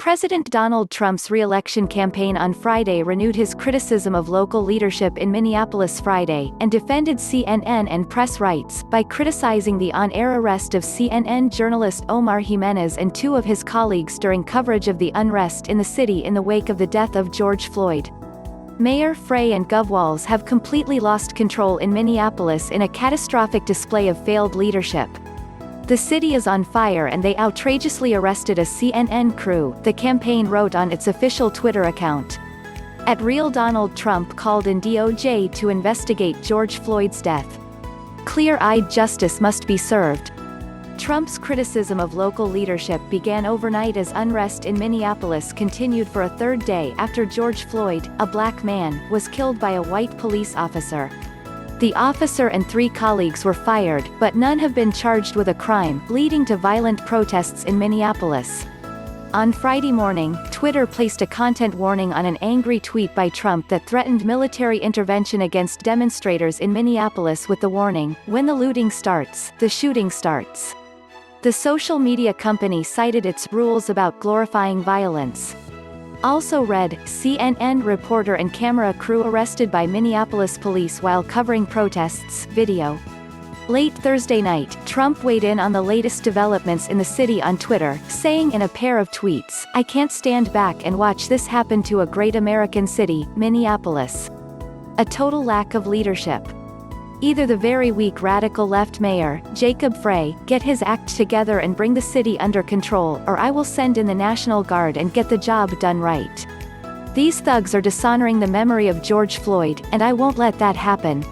President Donald Trump's re-election campaign on Friday renewed his criticism of local leadership in Minneapolis Friday, and defended CNN and press rights, by criticizing the on-air arrest of CNN journalist Omar Jimenez and two of his colleagues during coverage of the unrest in the city in the wake of the death of George Floyd. Mayor Frey and Gov Walz have completely lost control in Minneapolis in a catastrophic display of failed leadership. The city is on fire and they outrageously arrested a CNN crew, the campaign wrote on its official Twitter account. At Real Donald Trump called in DOJ to investigate George Floyd's death. Clear-eyed justice must be served. Trump's criticism of local leadership began overnight as unrest in Minneapolis continued for a third day after George Floyd, a black man, was killed by a white police officer. The officer and three colleagues were fired, but none have been charged with a crime, leading to violent protests in Minneapolis. On Friday morning, Twitter placed a content warning on an angry tweet by Trump that threatened military intervention against demonstrators in Minneapolis with the warning, "When the looting starts, the shooting starts." The social media company cited its rules about glorifying violence. Also read, CNN reporter and camera crew arrested by Minneapolis police while covering protests, video. Late Thursday night, Trump weighed in on the latest developments in the city on Twitter, saying in a pair of tweets, "I can't stand back and watch this happen to a great American city, Minneapolis. A total lack of leadership. Either the very weak radical left mayor, Jacob Frey, get his act together and bring the city under control, or I will send in the National Guard and get the job done right. These thugs are dishonoring the memory of George Floyd, and I won't let that happen.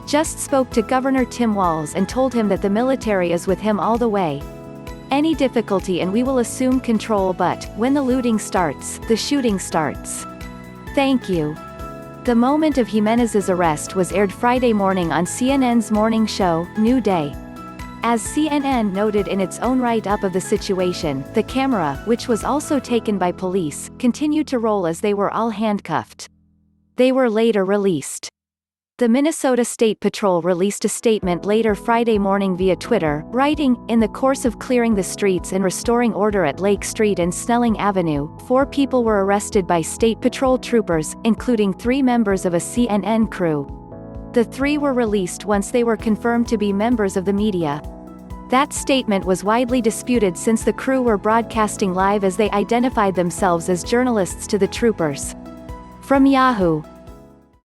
Just spoke to Governor Tim Walz and told him that the military is with him all the way. Any difficulty and we will assume control, but when the looting starts, the shooting starts. Thank you." The moment of Jimenez's arrest was aired Friday morning on CNN's morning show, New Day. As CNN noted in its own write-up of the situation, the camera, which was also taken by police, continued to roll as they were all handcuffed. They were later released. The Minnesota State Patrol released a statement later Friday morning via Twitter, writing, "In the course of clearing the streets and restoring order at Lake Street and Snelling Avenue, 4 people were arrested by State Patrol troopers, including 3 members of a CNN crew. The 3 were released once they were confirmed to be members of the media." That statement was widely disputed since the crew were broadcasting live as they identified themselves as journalists to the troopers. From Yahoo!